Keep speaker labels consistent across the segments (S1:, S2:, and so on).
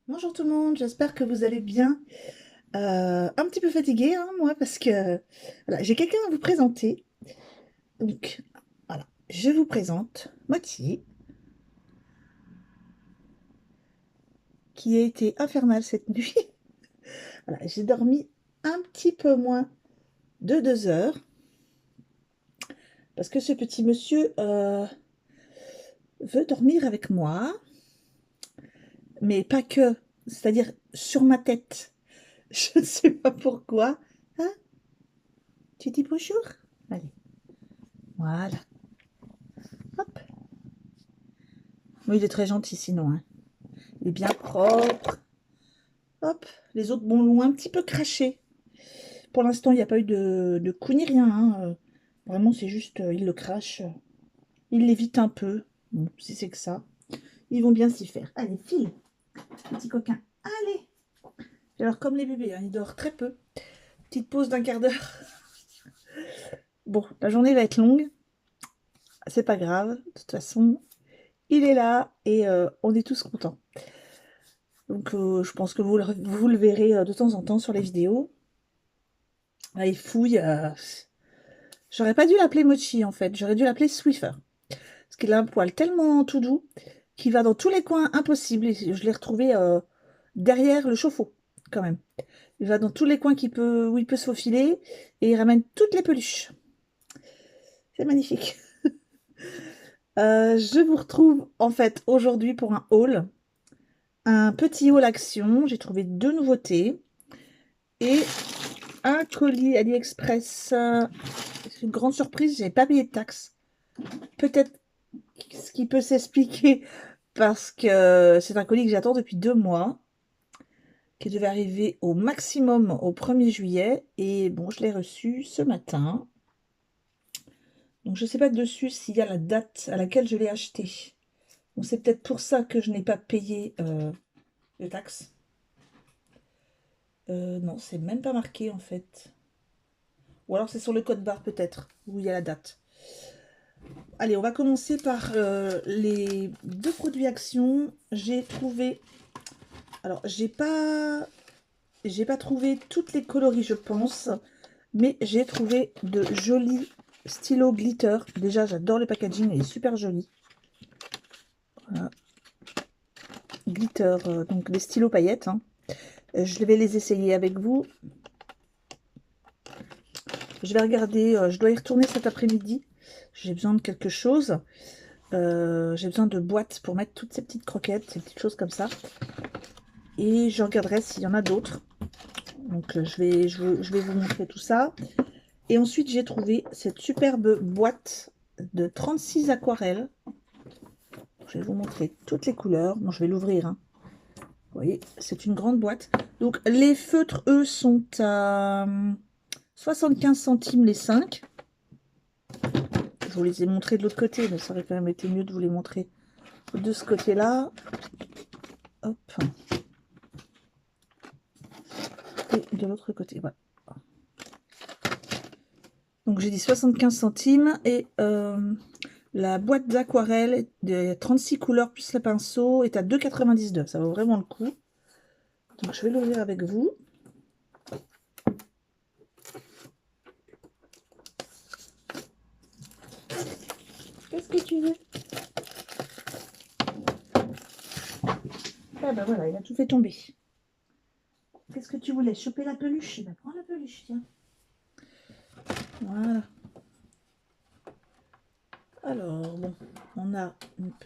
S1: Bonjour tout le monde, j'espère que vous allez bien. Un petit peu fatiguée, hein, moi, parce que voilà, j'ai quelqu'un à vous présenter. Donc, voilà, je vous présente Moti, qui a été infernale cette nuit. Voilà, j'ai dormi un petit peu moins de 2 heures, parce que ce petit monsieur veut dormir avec moi, mais pas que, c'est-à-dire sur ma tête. Je ne sais pas pourquoi. Hein? Tu dis bonjour? Allez, voilà. Hop. Oui, il est très gentil sinon, hein. Il est bien propre. Hop, les autres bon, l'ont un petit peu craché. Pour l'instant, il n'y a pas eu de coup ni rien, hein. Vraiment, c'est juste, il le crache. Il l'évite un peu. Bon, si c'est que ça. Ils vont bien s'y faire. Allez, file, petit coquin. Allez. Alors, comme les bébés, hein, ils dorment très peu. Petite pause d'1/4 d'heure. Bon, la journée va être longue. C'est pas grave. De toute façon, il est là et on est tous contents. Donc, je pense que vous le verrez de temps en temps sur les vidéos. Là, il fouille. J'aurais pas dû l'appeler Mochi en fait, j'aurais dû l'appeler Swiffer. Parce qu'il a un poil tellement tout doux qu'il va dans tous les coins impossibles. Et je l'ai retrouvé derrière le chauffe-eau, quand même. Il va dans tous les coins où il peut se faufiler et il ramène toutes les peluches. C'est magnifique. Je vous retrouve en fait aujourd'hui pour un haul. Un petit haul action. J'ai trouvé 2 nouveautés. Et un colis AliExpress. C'est une grande surprise, j'ai pas payé de taxes. Peut-être ce qui peut s'expliquer parce que c'est un colis que j'attends depuis 2 mois, qui devait arriver au maximum au 1er juillet. Et bon, je l'ai reçu ce matin. Donc je ne sais pas dessus s'il y a la date à laquelle je l'ai acheté. Donc c'est peut-être pour ça que je n'ai pas payé de taxes. Non, c'est même pas marqué en fait. Ou alors c'est sur le code barre peut-être, où il y a la date. Allez, on va commencer par les 2 produits Action. J'ai trouvé... Alors, j'ai pas trouvé toutes les coloris, je pense, mais j'ai trouvé de jolis stylos glitter. Déjà, j'adore le packaging, il est super joli. Voilà. Glitter, donc des stylos paillettes, hein. Je vais les essayer avec vous. Je vais regarder, je dois y retourner cet après-midi. J'ai besoin de quelque chose. J'ai besoin de boîtes pour mettre toutes ces petites croquettes, ces petites choses comme ça. Et je regarderai s'il y en a d'autres. Donc je vais vous montrer tout ça. Et ensuite, j'ai trouvé cette superbe boîte de 36 aquarelles. Je vais vous montrer toutes les couleurs. Bon, je vais l'ouvrir, hein. Vous voyez, c'est une grande boîte. Donc, les feutres, eux, sont à 75 centimes les 5. Je vous les ai montrés de l'autre côté, mais ça aurait quand même été mieux de vous les montrer de ce côté-là. Hop. Et de l'autre côté, voilà. Donc, j'ai dit 75 centimes et la boîte d'aquarelle de 36 couleurs plus le pinceau est à 2,99. Ça vaut vraiment le coup. Donc, je vais l'ouvrir avec vous. Qu'est-ce que tu veux? Ah ben voilà, il a tout fait tomber. Qu'est-ce que tu voulais? Choper la peluche? Ben, prends la peluche, tiens. Voilà. Alors, bon, on a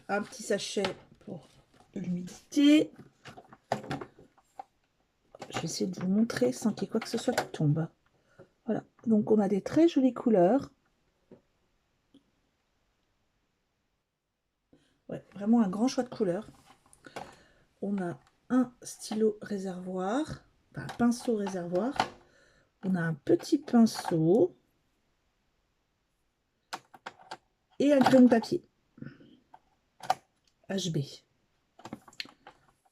S1: un petit sachet pour l'humidité. Je vais essayer de vous montrer sans qu'il y ait quoi que ce soit qui tombe. Voilà, donc on a des très jolies couleurs. Ouais, vraiment un grand choix de couleurs. On a un stylo réservoir, enfin un pinceau réservoir. On a un petit pinceau et un crayon de papier HB.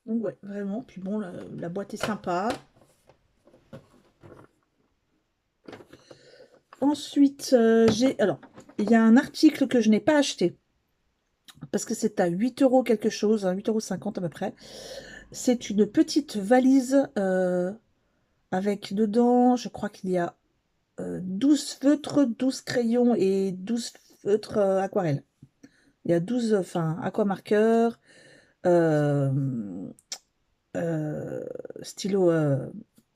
S1: Donc ouais, vraiment. Puis bon, la boîte est sympa. Ensuite, alors, il y a un article que je n'ai pas acheté parce que c'est à 8 € quelque chose, 8,50 € à peu près. C'est une petite valise avec dedans, je crois qu'il y a 12 feutres, 12 crayons et 12 feutres aquarelles. Il y a 12 enfin, aquamarqueurs, euh, euh, stylo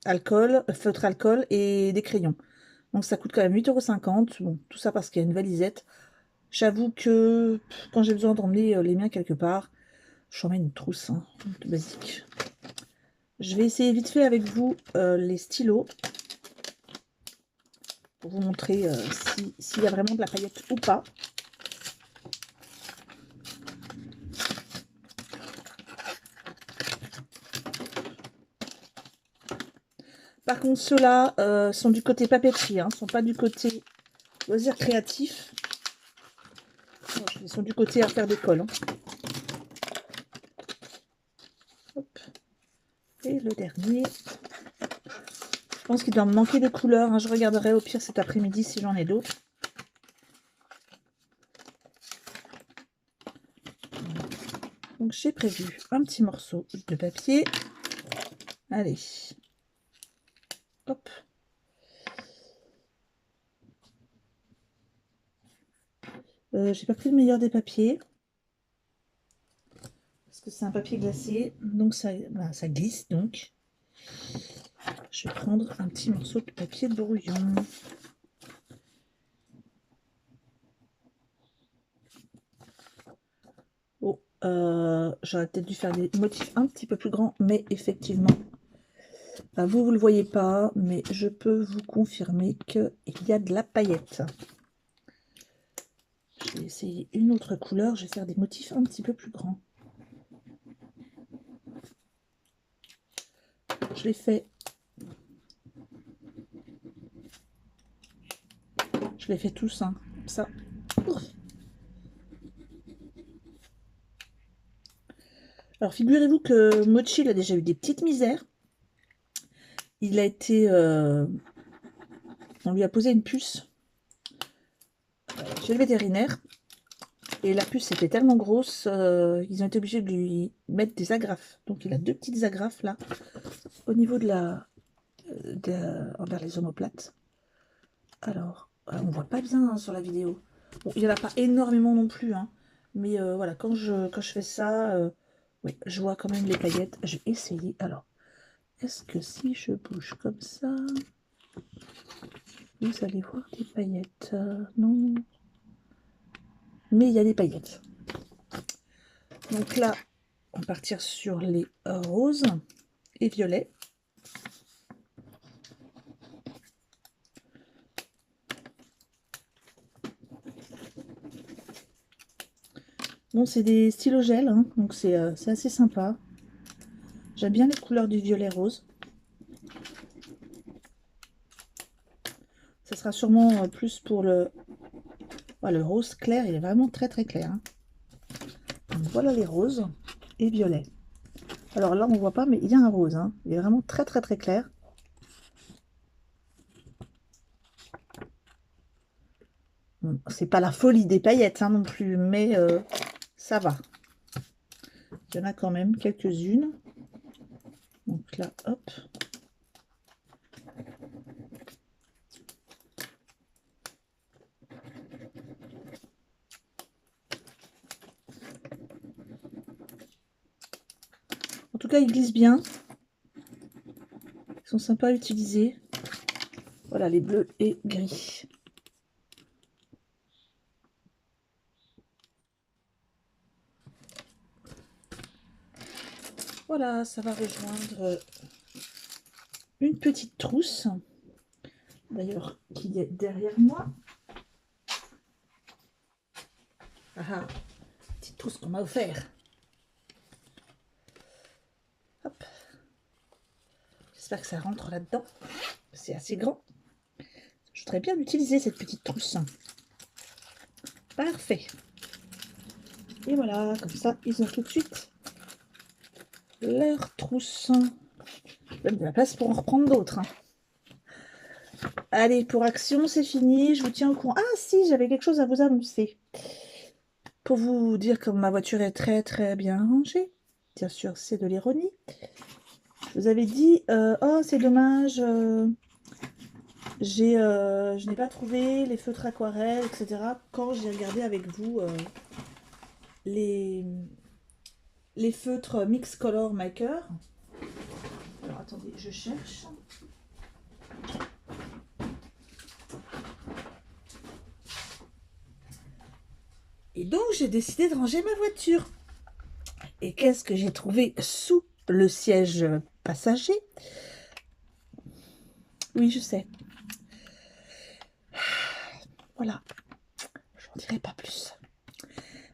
S1: alcool, feutre alcool et des crayons. Donc ça coûte quand même 8,50 €. Bon, tout ça parce qu'il y a une valisette. J'avoue que quand j'ai besoin d'emmener les miens quelque part, j'en mets une trousse, hein, tout basique. Je vais essayer vite fait avec vous les stylos pour vous montrer s'il y a vraiment de la paillette ou pas. Par contre, ceux-là sont du côté papeterie, hein, sont pas du côté loisirs créatifs. Ils sont du côté affaires d'école. Hein. Hop. Et le dernier. Je pense qu'il doit me manquer de couleurs. Hein. Je regarderai au pire cet après-midi si j'en ai d'autres. Donc j'ai prévu un petit morceau de papier. Allez. Hop. J'ai pas pris le meilleur des papiers. Parce que c'est un papier glacé. Donc ça, voilà, ça glisse donc. Je vais prendre un petit morceau de papier brouillon. Oh, j'aurais peut-être dû faire des motifs un petit peu plus grands, mais effectivement, vous le voyez pas, mais je peux vous confirmer qu'il y a de la paillette. Je vais essayer une autre couleur, je vais faire des motifs un petit peu plus grands. Je l'ai fait. Je les fais tous, hein, comme ça. Ouf. Alors, figurez-vous que Mochi, il a déjà eu des petites misères. Il a été... on lui a posé une puce chez le vétérinaire. Et la puce était tellement grosse, ils ont été obligés de lui mettre des agrafes. Donc, il a 2 petites agrafes, là, au niveau de la... envers les omoplates. Alors, on voit pas bien hein, sur la vidéo. Bon, il n'y en a pas énormément non plus, hein. Mais voilà, quand je fais ça, oui, je vois quand même les paillettes. J'ai essayé. Alors, est-ce que si je bouge comme ça, vous allez voir des paillettes? Non. Mais il y a des paillettes. Donc là, on va partir sur les roses et violets. Bon, c'est des stylos gel, hein, donc c'est assez sympa. J'aime bien les couleurs du violet rose. Ça sera sûrement plus pour le... Voilà, le rose clair, il est vraiment très très clair. Hein. Donc, voilà les roses et violets. Alors là, on voit pas, mais il y a un rose. Hein. Il est vraiment très très très clair. Bon, c'est pas la folie des paillettes hein, non plus, mais ça va. Il y en a quand même quelques-unes. Donc là, hop. En tout cas, ils glissent bien. Ils sont sympas à utiliser. Voilà, les bleus et gris. Voilà, ça va rejoindre une petite trousse. D'ailleurs, qui est derrière moi. Ah, petite trousse qu'on m'a offert. Hop. J'espère que ça rentre là-dedans. C'est assez grand. Je voudrais bien l'utiliser, cette petite trousse. Parfait. Et voilà, comme ça, ils ont tout de suite leur trousse. Même de la place pour en reprendre d'autres. Hein. Allez, pour action, c'est fini. Je vous tiens au courant. Ah si, j'avais quelque chose à vous annoncer. Pour vous dire que ma voiture est très très bien rangée. Bien sûr, c'est de l'ironie. Je vous avais dit, oh, c'est dommage, je n'ai pas trouvé les feutres aquarelles, etc. Quand j'ai regardé avec vous les, les feutres Mix Color Maker. Alors, attendez, je cherche. Et donc, j'ai décidé de ranger ma voiture. Et qu'est-ce que j'ai trouvé sous le siège passager? Oui, je sais. Voilà. J'en dirai pas plus.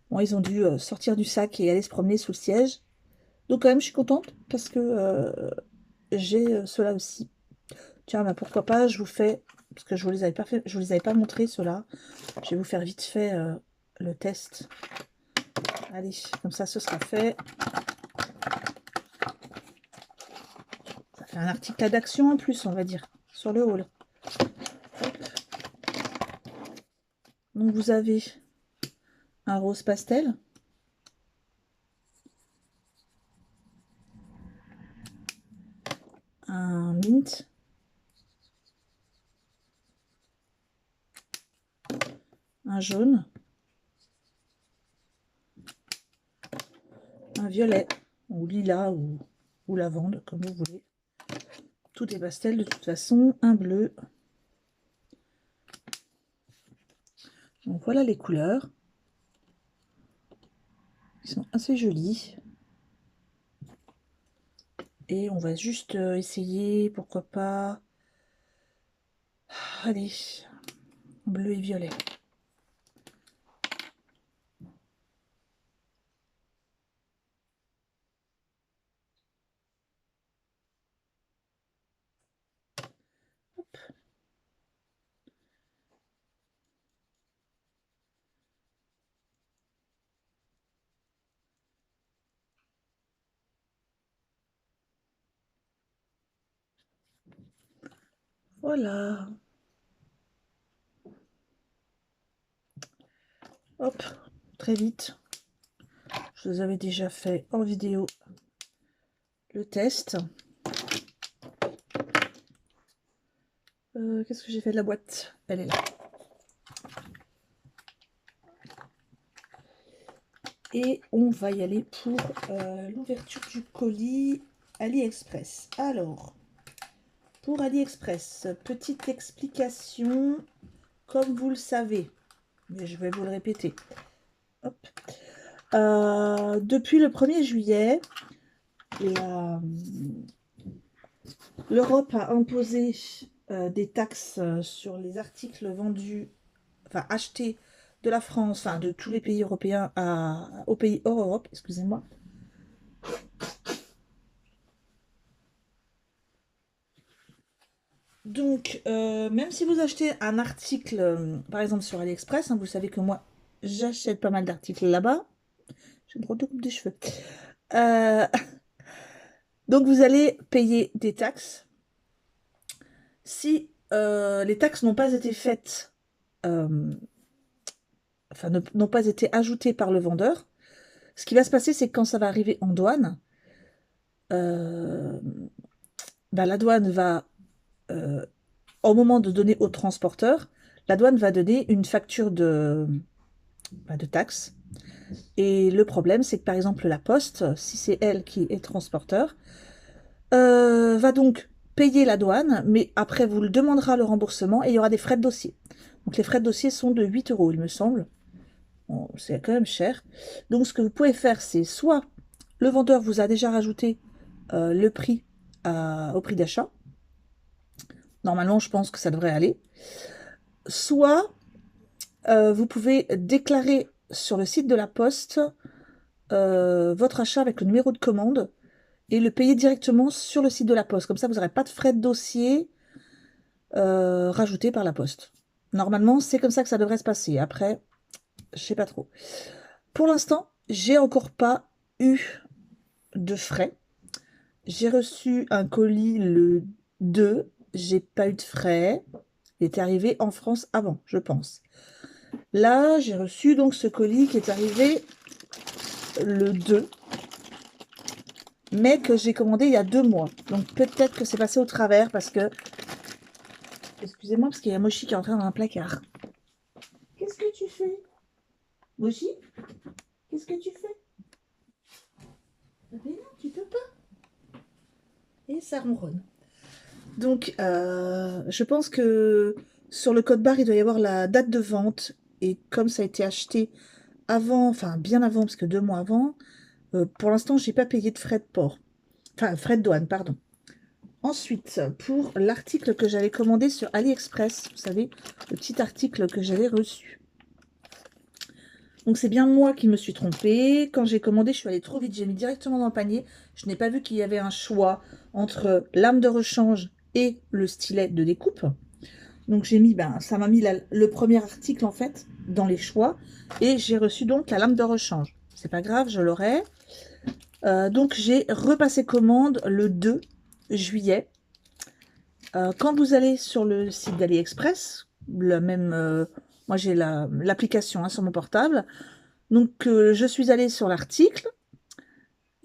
S1: Bon, ils ont dû sortir du sac et aller se promener sous le siège. Donc quand même, je suis contente parce que j'ai cela aussi. Tiens, bah, pourquoi pas, je vous fais, parce que je vous les avais pas fait, je vous les avais pas montré ceux-là. Je vais vous faire vite fait le test. Allez, comme ça, ce sera fait. Ça fait un article d'action en plus, on va dire, sur le haul. Hop. Donc vous avez un rose pastel. Un mint. Un jaune. Un violet. Ou lilas ou lavande, comme vous voulez. Tout est pastel de toute façon. Un bleu. Donc voilà les couleurs. Ils sont assez jolis. Et on va juste essayer, pourquoi pas. Allez, bleu et violet. Hop. Voilà. Hop, très vite. Je vous avais déjà fait en vidéo le test. Qu'est-ce que j'ai fait de la boîte? Elle est là. Et on va y aller pour l'ouverture du colis AliExpress. Alors, pour AliExpress, petite explication, comme vous le savez, mais je vais vous le répéter. Hop. Depuis le 1er juillet, l'Europe a imposé des taxes sur les articles vendus, enfin achetés de la France, enfin de tous les pays européens aux pays hors Europe, excusez-moi. Donc, même si vous achetez un article, par exemple sur AliExpress, hein, vous savez que moi, j'achète pas mal d'articles là-bas. J'ai une drôle de coupe de cheveux. Donc, vous allez payer des taxes. Si les taxes n'ont pas été faites, enfin, n'ont pas été ajoutées par le vendeur, ce qui va se passer, c'est que quand ça va arriver en douane, bah, la douane va, au moment de donner au transporteur, la douane va donner une facture de taxes. Et le problème, c'est que par exemple, la Poste, si c'est elle qui est transporteur, va donc payer la douane, mais après, vous le demandera le remboursement et il y aura des frais de dossier. Donc les frais de dossier sont de 8 €, il me semble. Bon, c'est quand même cher. Donc ce que vous pouvez faire, c'est soit le vendeur vous a déjà rajouté le prix au prix d'achat. Normalement, je pense que ça devrait aller. Soit vous pouvez déclarer sur le site de la Poste votre achat avec le numéro de commande et le payer directement sur le site de la Poste. Comme ça, vous n'aurez pas de frais de dossier rajoutés par la Poste. Normalement, c'est comme ça que ça devrait se passer. Après, je sais pas trop. Pour l'instant, j'ai encore pas eu de frais. J'ai reçu un colis le 2. J'ai pas eu de frais. Il est arrivé en France avant, je pense. Là, j'ai reçu donc ce colis qui est arrivé le 2. mais que j'ai commandé il y a 2 mois. Donc peut-être que c'est passé au travers parce que... Excusez-moi, parce qu'il y a Mochi qui est entré dans un placard. Qu'est-ce que tu fais, Mochi? Qu'est-ce que tu fais? Mais non, tu peux pas. Et ça ronronne. Donc, je pense que sur le code barre, il doit y avoir la date de vente. Et comme ça a été acheté avant, enfin bien avant, parce que 2 mois avant, pour l'instant, j'ai pas payé de frais de port. Enfin, frais de douane, pardon. Ensuite, pour l'article que j'avais commandé sur AliExpress, vous savez, le petit article que j'avais reçu. Donc c'est bien moi qui me suis trompée. Quand j'ai commandé, je suis allée trop vite. J'ai mis directement dans le panier. Je n'ai pas vu qu'il y avait un choix entre lame de rechange et le stylet de découpe. Donc j'ai mis, ça m'a mis le premier article en fait dans les choix. Et j'ai reçu donc la lame de rechange. C'est pas grave, je l'aurai. Donc j'ai repassé commande le 2 juillet. Quand vous allez sur le site d'AliExpress, le même, moi j'ai l'application sur mon portable. Donc, je suis allée sur l'article.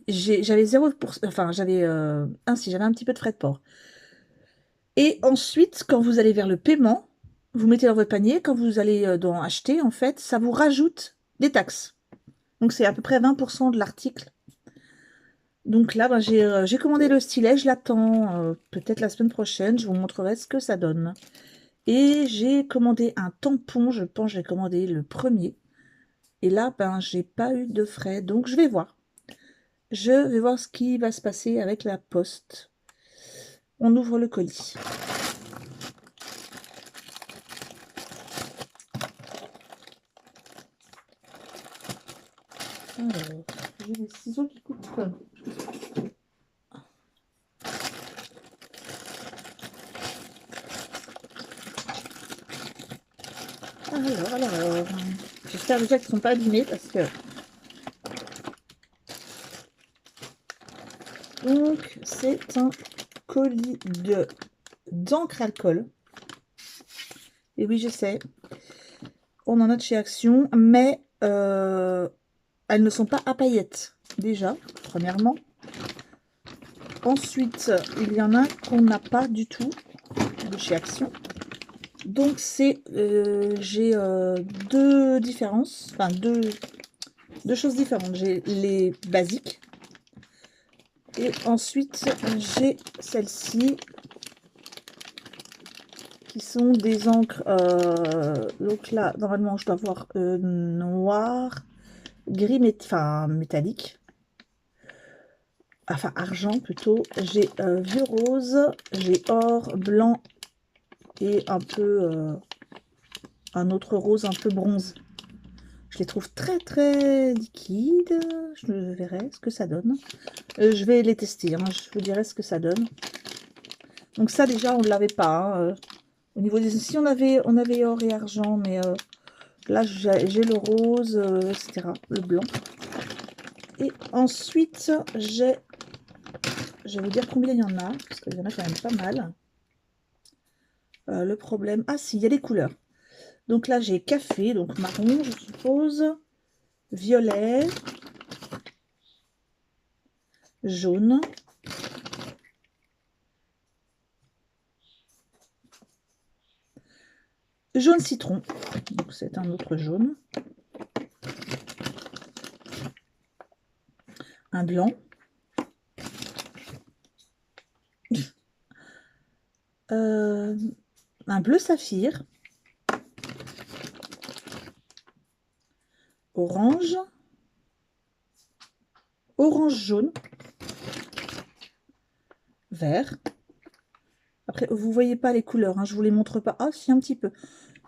S1: J'avais 0%, enfin, j'avais si j'avais un petit peu de frais de port. Et ensuite, quand vous allez vers le paiement, vous mettez dans votre panier. Quand vous allez dans acheter, en fait, ça vous rajoute des taxes. Donc, c'est à peu près 20% de l'article. Donc là, j'ai commandé le stylet. Je l'attends peut-être la semaine prochaine. Je vous montrerai ce que ça donne. Et j'ai commandé un tampon. Je pense que j'ai commandé le premier. Et là, j'ai pas eu de frais. Donc, je vais voir. Je vais voir ce qui va se passer avec la poste. On ouvre le colis. Alors, j'ai des ciseaux qui coupent. Alors. J'espère déjà qu'ils ne sont pas abîmés parce que... Donc, c'est un colis d'encre alcool. Et oui, je sais, on en a de chez Action, mais elles ne sont pas à paillettes, déjà, premièrement. Ensuite, il y en a qu'on n'a pas du tout de chez Action. Donc, j'ai deux différences, enfin deux choses différentes. J'ai les basiques. Et ensuite, j'ai celle-ci qui sont des encres. Donc là, normalement, je dois avoir noir, gris, métallique. Enfin, argent plutôt. J'ai vieux rose, j'ai or, blanc et un peu un autre rose un peu bronze. Je les trouve très très liquides. Je verrai ce que ça donne. Je vais les tester, hein. Je vous dirai ce que ça donne. Donc ça déjà on ne l'avait pas. Hein. Au niveau des... Si on avait or et argent, mais là j'ai le rose, etc. Le blanc. Et ensuite j'ai... Je vais vous dire combien il y en a, parce qu'il y en a quand même pas mal. Le problème... Ah si, il y a les couleurs. Donc là j'ai café, donc marron je suppose. Violet. Jaune. Jaune citron, donc c'est un autre jaune. Un blanc. Un bleu saphir. Orange. Orange jaune. Vert. Après, vous voyez pas les couleurs, hein, je vous les montre pas. Ah, si, un petit peu.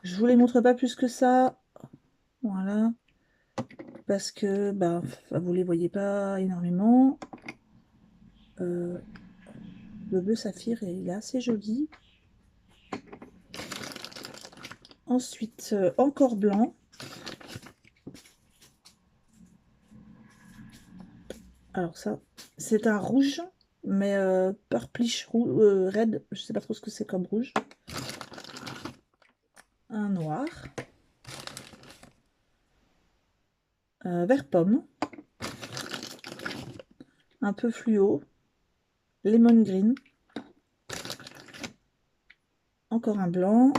S1: Je vous les montre pas plus que ça. Voilà. Parce que, vous les voyez pas énormément. Le bleu saphir, il est assez joli. Ensuite, encore blanc. Alors ça, c'est un rouge, mais purplish red. Je sais pas trop ce que c'est comme rouge. Un noir. Vert pomme. un peu fluo, lemon green, encore un blanc,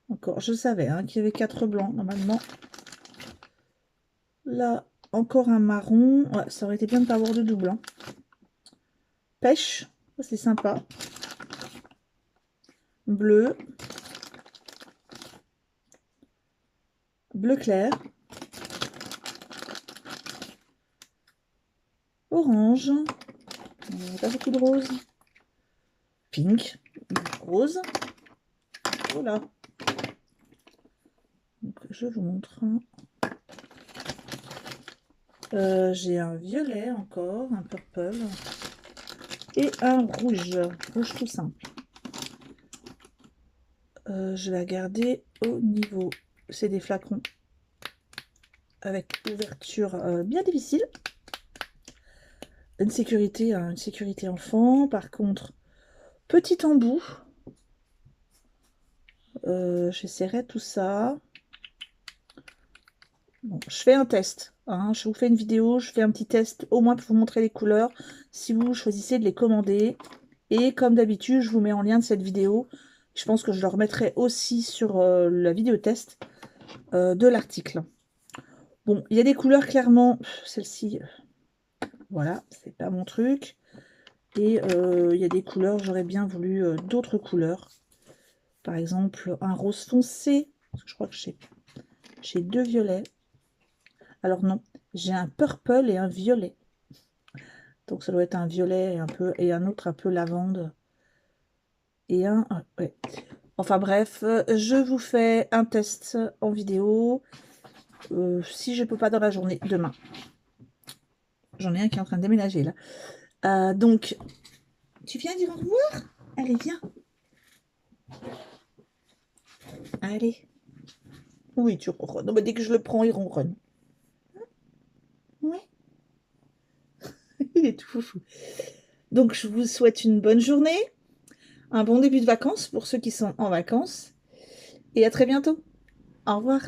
S1: encore, je savais hein, qu'il y avait 4 blancs normalement. Là, encore un marron, ouais, ça aurait été bien de ne pas avoir de double. Hein. Pêche, c'est sympa. Bleu, bleu clair, orange, pas beaucoup de rose, pink, rose, voilà. Donc, je vous montre. J'ai un violet encore, un purple et un rouge, rouge tout simple. Je vais regarder au niveau, c'est des flacons avec ouverture bien difficile. Une sécurité enfant, par contre, petit embout. J'essaierai tout ça. Bon, je fais un test. Hein. Je vous fais une vidéo, je fais un petit test au moins pour vous montrer les couleurs. Si vous choisissez de les commander. Et comme d'habitude, je vous mets en lien de cette vidéo. Je pense que je le remettrai aussi sur la vidéo test de l'article. Bon, il y a des couleurs clairement. Celle-ci, voilà, c'est pas mon truc. Et il y a des couleurs, j'aurais bien voulu d'autres couleurs. Par exemple, un rose foncé. Je crois que j'ai 2 violets. Alors non, j'ai un purple et un violet. Donc ça doit être un violet et un autre un peu lavande. Et un... ouais. Enfin bref, je vous fais un test en vidéo. Si je peux pas dans la journée, demain. J'en ai un qui est en train de déménager là. Donc, tu viens dire au revoir? Allez, viens. Allez. Oui, tu ronronnes. Non, mais dès que je le prends, il ronronne. Oui. Il est tout foufou. Donc, je vous souhaite une bonne journée, un bon début de vacances pour ceux qui sont en vacances. Et à très bientôt. Au revoir.